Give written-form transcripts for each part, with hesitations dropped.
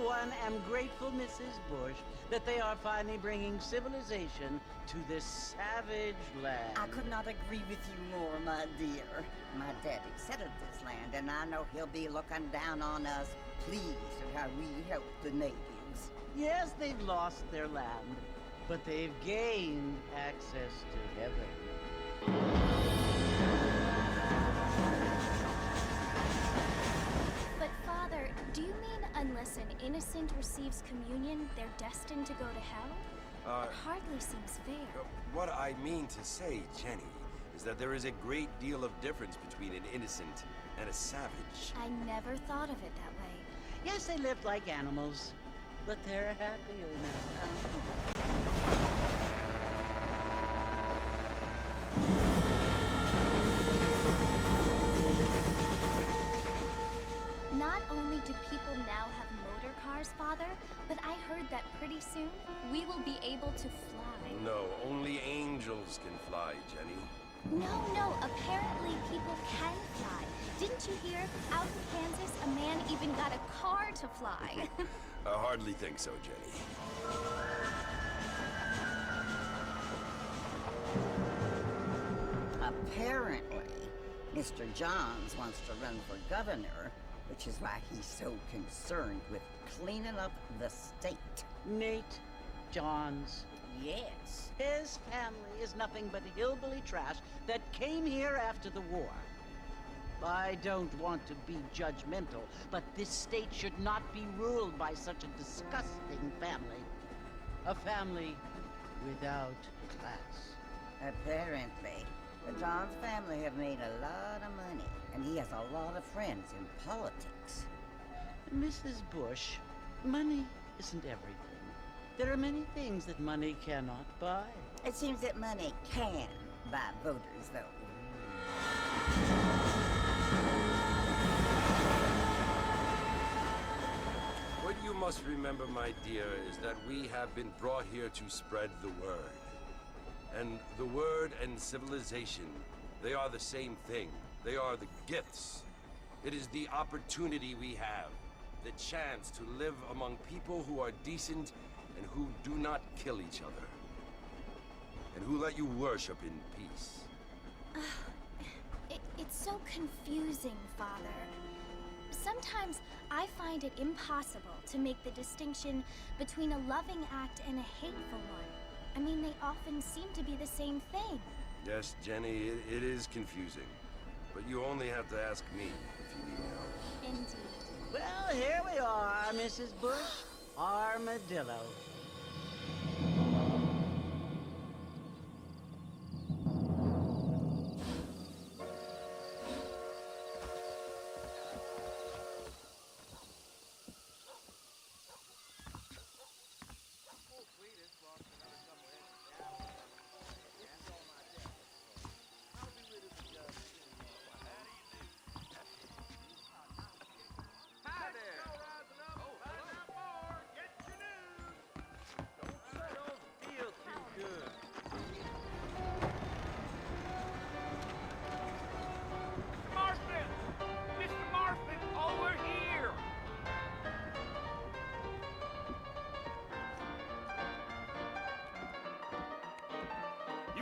one, am grateful, Mrs. Bush, that they are finally bringing civilization to this savage land. I could not agree with you more, my dear. My daddy settled this land, and I know he'll be looking down on us, pleased at how we help the natives. Yes, they've lost their land, but they've gained access to heaven. But Father, do you mean unless an innocent receives communion, they're destined to go to hell? It hardly seems fair. What I mean to say, Jenny, is that there is a great deal of difference between an innocent and a savage. I never thought of it that way. Yes, they lived like animals, but they're happier now. Not only do people now have motor cars, Father, but I heard that pretty soon we will be able to fly. No, only angels can fly, Jenny. No, apparently people can fly. Didn't you hear? Out in Kansas, a man even got a car to fly. I hardly think so, Jenny. Apparently, Mr. Johns wants to run for governor, which is why he's so concerned with cleaning up the state. Nate Johns. Yes. His family is nothing but hillbilly trash that came here after the war. I don't want to be judgmental, but this state should not be ruled by such a disgusting family. A family without class. Apparently, the Johns family have made a lot of money, and he has a lot of friends in politics. Mrs. Bush, money isn't everything. There are many things that money cannot buy. It seems that money can buy voters, though. What you must remember, my dear, is that we have been brought here to spread the word. And the word and civilization, they are the same thing. They are the gifts. It is the opportunity we have, the chance to live among people who are decent and who do not kill each other. And who let you worship in peace. It's so confusing, Father. Sometimes I find it impossible to make the distinction between a loving act and a hateful one. I mean, they often seem to be the same thing. Yes, Jenny, it is confusing. But you only have to ask me if you need help. Indeed. Well, here we are, Mrs. Bush. Armadillo.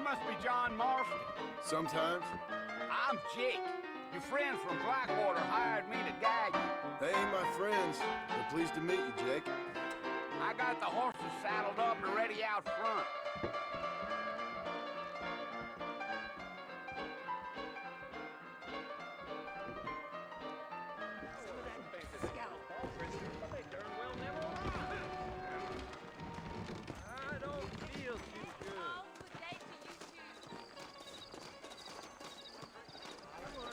Must be John Marston. Sometimes. I'm Jake. Your friends from Blackwater hired me to guide you. They ain't my friends. They're pleased to meet you, Jake. I got the horses saddled up and ready out front.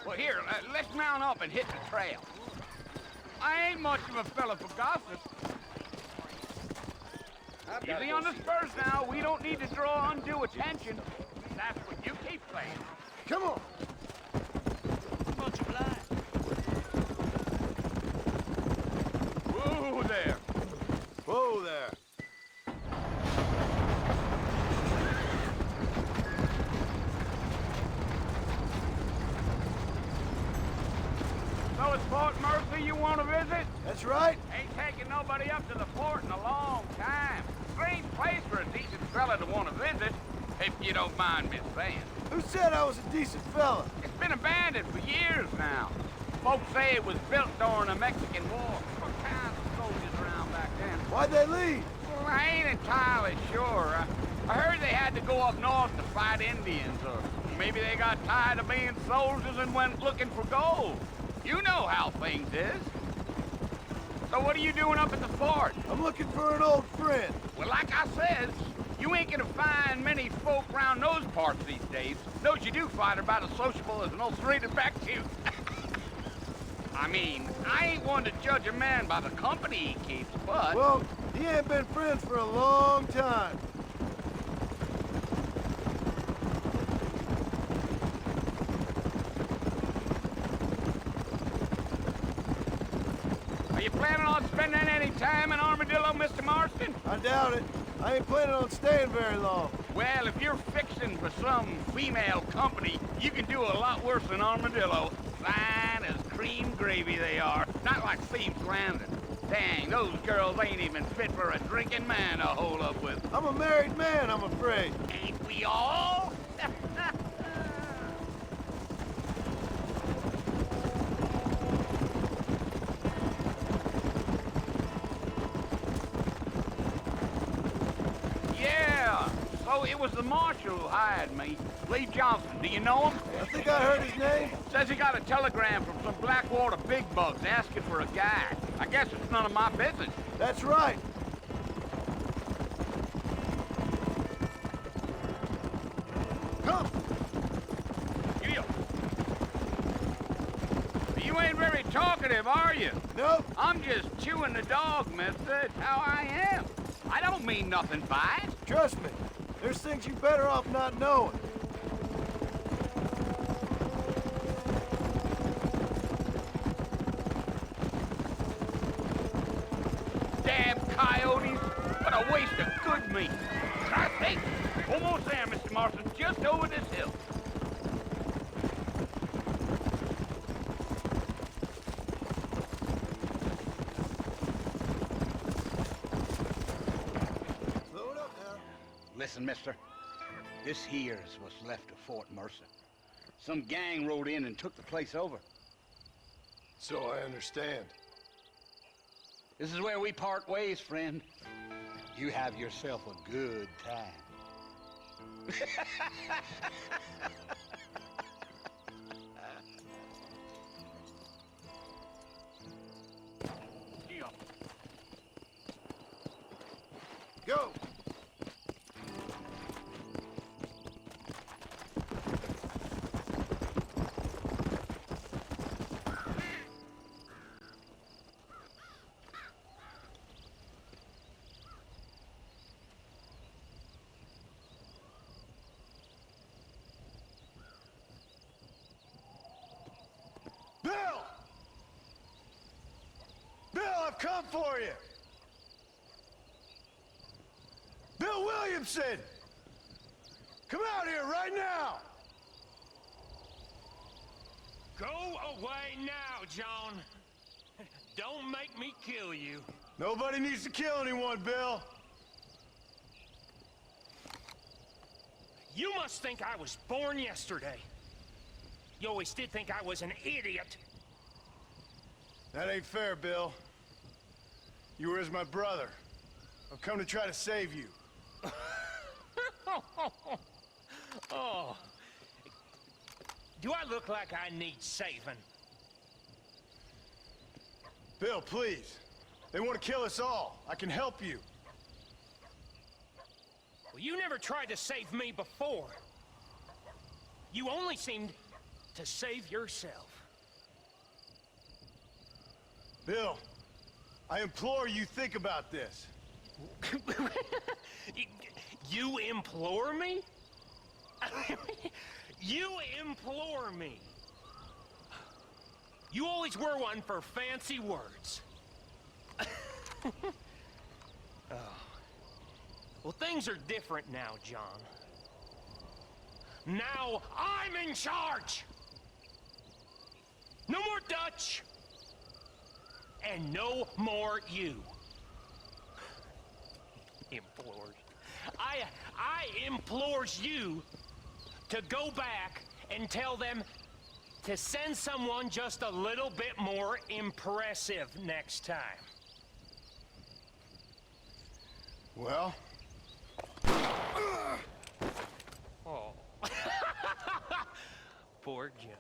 Well, here, let's mount up and hit the trail. I ain't much of a fella for gossip. Easy on the spurs now. We don't need to draw undue attention. That's what you keep playing. Come on! Much obliged. Whoa there. Whoa there! Slow fellas Fort Mercy you want to visit? That's right. Ain't taken nobody up to the fort in a long time. Strange place for a decent fella to want to visit, if you don't mind me saying. Who said I was a decent fella? It's been abandoned for years now. Folks say it was built during the Mexican War. All kinds of soldiers around back then. Why'd they leave? Well, I ain't entirely sure. I heard they had to go up north to fight Indians, or maybe they got tired of being soldiers and went looking for gold. You know how things is. So what are you doing up at the fort? I'm looking for an old friend. Well, like I says, you ain't gonna find many folk around those parts these days. Those you do find are about as sociable as an ulcerated back tooth. I mean, I ain't one to judge a man by the company he keeps, but... Well, he ain't been friends for a long time. Are you planning on spending any time in Armadillo, Mr. Marston? I doubt it. I ain't planning on staying very long. Well, if you're fixing for some female company, you can do a lot worse than Armadillo. Fine as cream gravy they are. Not like Thieves Landing. Dang, those girls ain't even fit for a drinking man to hold up with. I'm a married man, I'm afraid. Ain't we all? Yeah, so it was the marshal who hired me. Lee Johnson, do you know him? I think I heard his name. Says he got a telegram from some Blackwater big bugs asking for a guide. I guess it's none of my business. That's right. Come. You. You ain't very talkative, are you? Nope. I'm just chewing the dog, mister. It's how I am. I don't mean nothing by it. Trust me. There's things you better off not knowing. Damn coyotes. What a waste of good meat. I think. Almost there, Mr. Marston. Just over this hill. Slow it up now. Listen, mister. This here's what's left of Fort Mercer. Some gang rode in and took the place over. So I understand. This is where we part ways, friend. You have yourself a good time. Go. Bill! Bill, I've come for you! Bill Williamson! Come out here right now! Go away now, John. Don't make me kill you. Nobody needs to kill anyone, Bill. You must think I was born yesterday. You always did think I was an idiot. That ain't fair, Bill. You were as my brother. I've come to try to save you. Oh. Do I look like I need saving? Bill, please. They want to kill us all. I can help you. Well, you never tried to save me before. You only seemed to save yourself. Bill, I implore you think about this. You implore me? You implore me? You always were one for fancy words. Oh. Well, things are different now, John. Now I'm in charge! No more Dutch! and no more you. Implores. I implores you to go back and tell them to send someone just a little bit more impressive next time. Well? Oh. Poor John.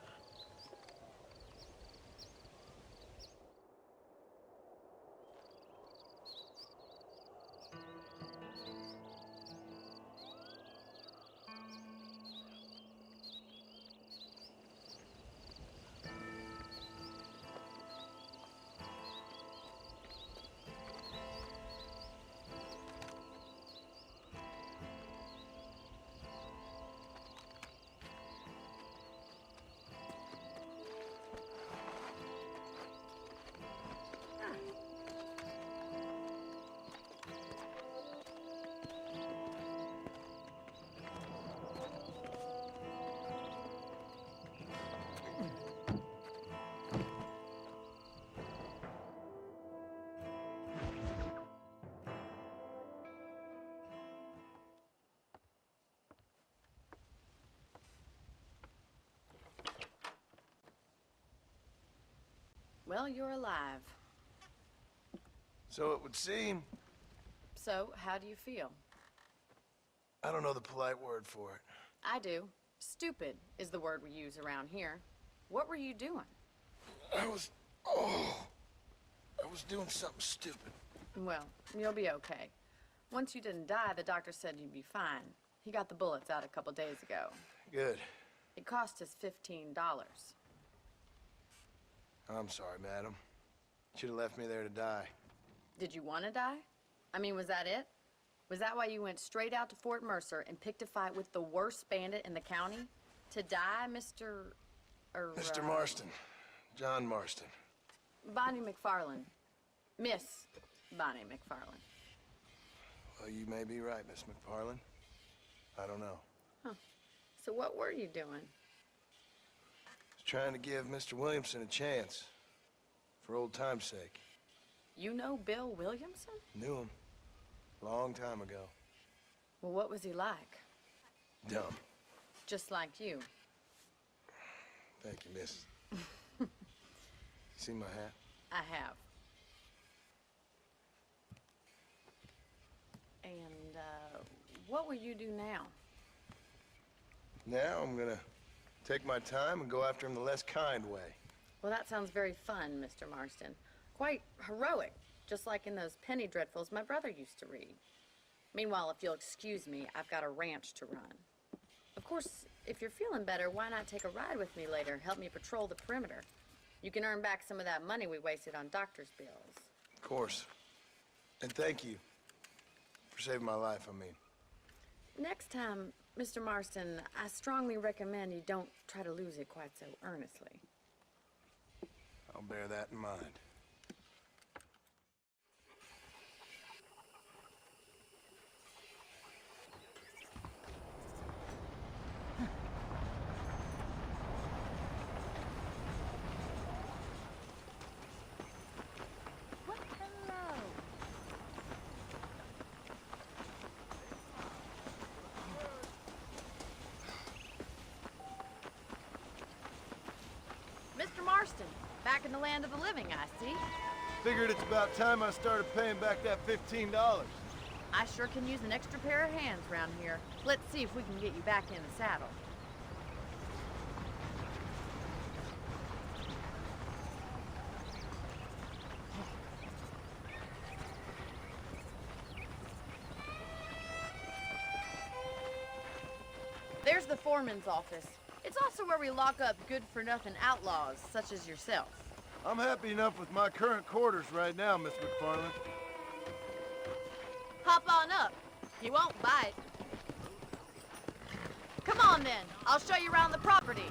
Well, you're alive. So it would seem. So, how do you feel? I don't know the polite word for it. I do. Stupid is the word we use around here. What were you doing? I was doing something stupid. Well, you'll be okay. Once you didn't die, the doctor said you'd be fine. He got the bullets out a couple days ago. Good. It cost us $15. I'm sorry, madam. Should have left me there to die. Did you want to die? I mean, was that it? Was that why you went straight out to Fort Mercer and picked a fight with the worst bandit in the county? To die, Mr. Mr. Marston. John Marston. Bonnie McFarland. Miss Bonnie McFarland. Well, you may be right, Miss McFarland. I don't know. Huh. So what were you doing? I was trying to give Mr. Williamson a chance. For old time's sake. You know Bill Williamson? Knew him. Long time ago. Well, what was he like? Dumb. Just like you. Thank you, miss. You see my hat? I have. And, what will you do now? Now I'm gonna take my time and go after him the less kind way. Well, that sounds very fun, Mr. Marston. Quite heroic, just like in those penny dreadfuls my brother used to read. Meanwhile, if you'll excuse me, I've got a ranch to run. Of course, if you're feeling better, why not take a ride with me later? Help me patrol the perimeter. You can earn back some of that money we wasted on doctor's bills. Of course. And thank you for saving my life, I mean. Next time, Mr. Marston, I strongly recommend you don't try to lose it quite so earnestly. I'll bear that in mind. What? Hello. Mr. Marston, back in the land of the living, I see. Figured it's about time I started paying back that $15. I sure can use an extra pair of hands around here. Let's see if we can get you back in the saddle. There's the foreman's office. It's also where we lock up good-for-nothing outlaws, such as yourself. I'm happy enough with my current quarters right now, Miss McFarland. Hop on up. You won't bite. Come on, then. I'll show you around the property.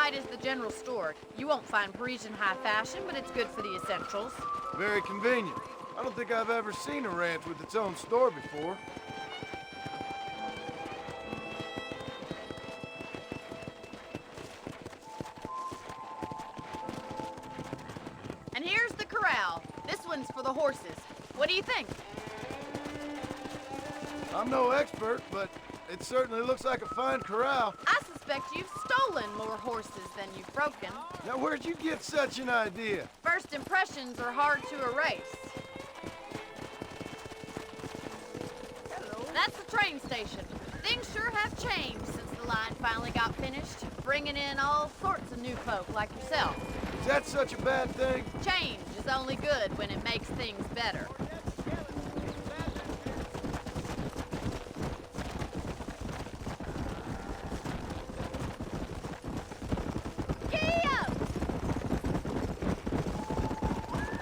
side is the general store. You won't find Parisian high fashion, but it's good for the essentials. Very convenient. I don't think I've ever seen a ranch with its own store before. And here's the corral. This one's for the horses. What do you think? I'm no expert, but it certainly looks like a fine corral. I suspect you've stolen more horses than you've broken. Now, where'd you get such an idea? First impressions are hard to erase. Hello. That's the train station. Things sure have changed since the line finally got finished, bringing in all sorts of new folk like yourself. Is that such a bad thing? Change is only good when it makes things better.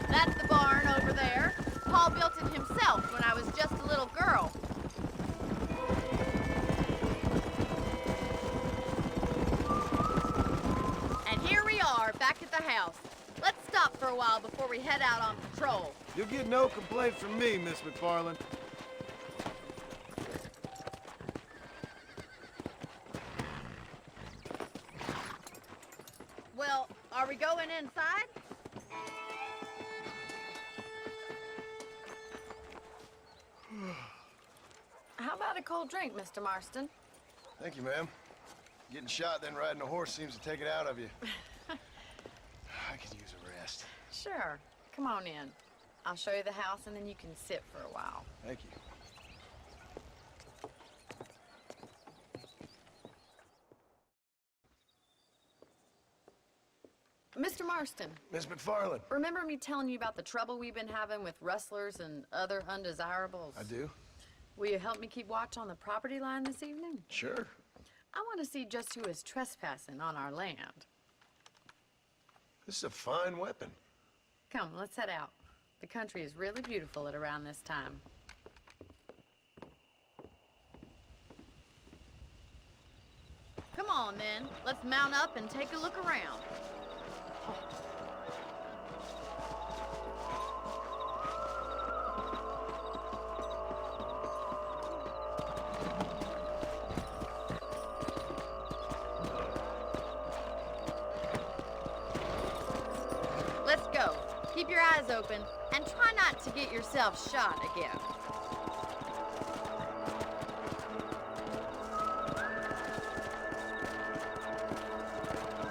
That's the barn over there. Paul built it himself when I was just a little girl. And here we are, back at the house. Let's stop for a while before we head out on patrol. You'll get no complaint from me, Miss McFarland. Well, are we going inside? How about a cold drink, Mr. Marston? Thank you, ma'am. Getting shot, then riding a horse seems to take it out of you. I could use a rest. Sure. Come on in. I'll show you the house, and then you can sit for a while. Thank you. Mr. Marston, Miss McFarland. remember me telling you about the trouble we've been having with rustlers and other undesirables? I do? Will you help me keep watch on the property line this evening? Sure. I want to see just who is trespassing on our land. This is a fine weapon. Come, let's head out. The country is really beautiful at around this time. Come on, then. Let's mount up and take a look around. Let's go. Keep your eyes open and try not to get yourself shot again.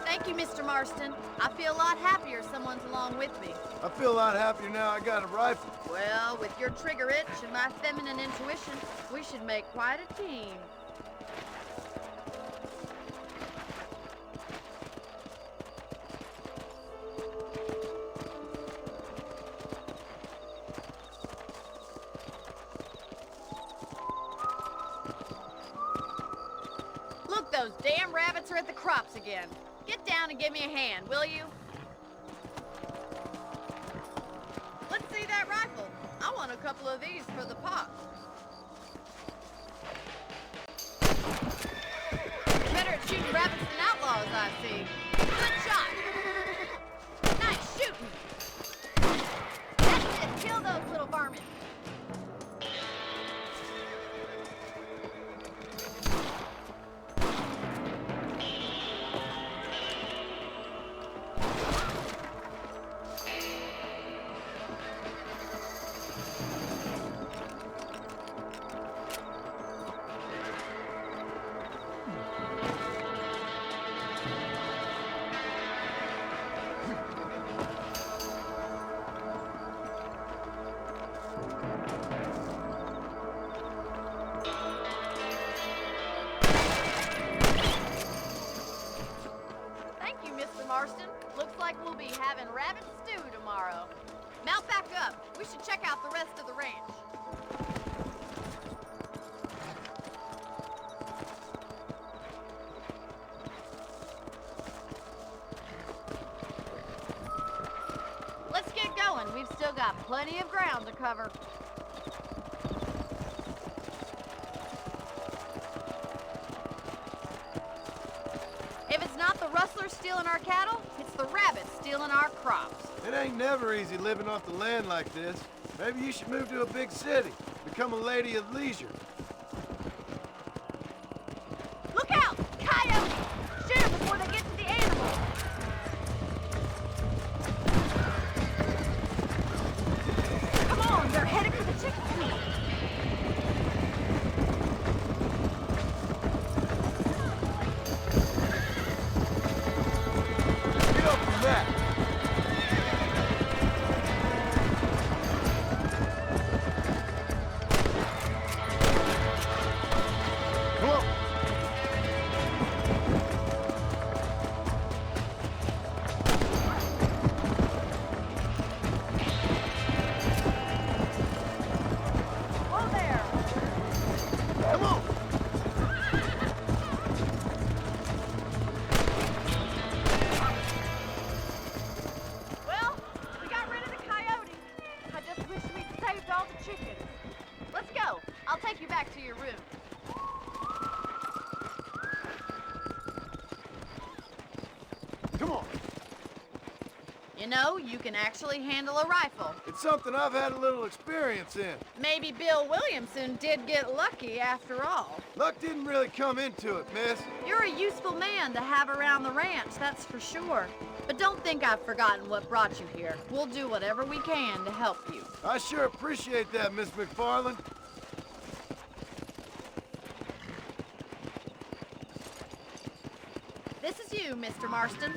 Thank you, Mr. Marston. I feel a lot happier someone's along with me. I feel a lot happier now I got a rifle. Well, with your trigger itch and my feminine intuition, we should make quite a team. Look, those damn rabbits are at the crops again. Get down and give me a hand, will you? Let's see that rifle. I want a couple of these for the pot. Better at shooting rabbits than outlaws, I see. Good shot. Nice shooting. That's it. Kill those little varmints. Marston. Looks like we'll be having rabbit stew tomorrow. Mount back up. We should check out the rest of the ranch. Let's get going. We've still got plenty of ground to cover. If it's not the rustlers stealing our cattle, it's the rabbits stealing our crops. It ain't never easy living off the land like this. Maybe you should move to a big city, become a lady of leisure. Look out! Coyotes! Shoot them before they get to the animals! Come on, they're headed for the chicken coop. Get up from that! Come on! Whoa there! Come on! Well, we got rid of the coyotes. I just wish we'd saved all the chickens. Let's go. I'll take you back to your room. Come on! You know, you can actually handle a rifle. It's something I've had a little experience in. Maybe Bill Williamson did get lucky after all. Luck didn't really come into it, miss. You're a useful man to have around the ranch, that's for sure. But don't think I've forgotten what brought you here. We'll do whatever we can to help you. I sure appreciate that, Miss McFarland. This is you, Mr. Marston.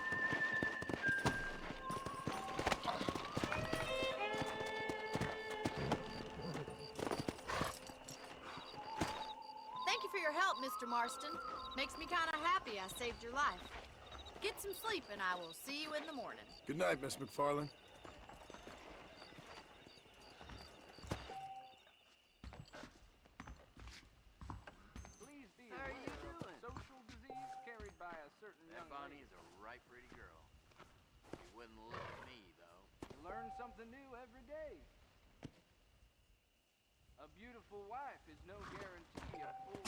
Thank you for your help, Mr. Marston. Makes me kind of happy I saved your life. Get some sleep and I will see you in the morning. Good night, Miss McFarland. Please be aware of a social disease carried by a certain young lady. Bonnie is a right pretty girl. She wouldn't look at me, though. You learn something new every day. A beautiful wife is no guarantee of full...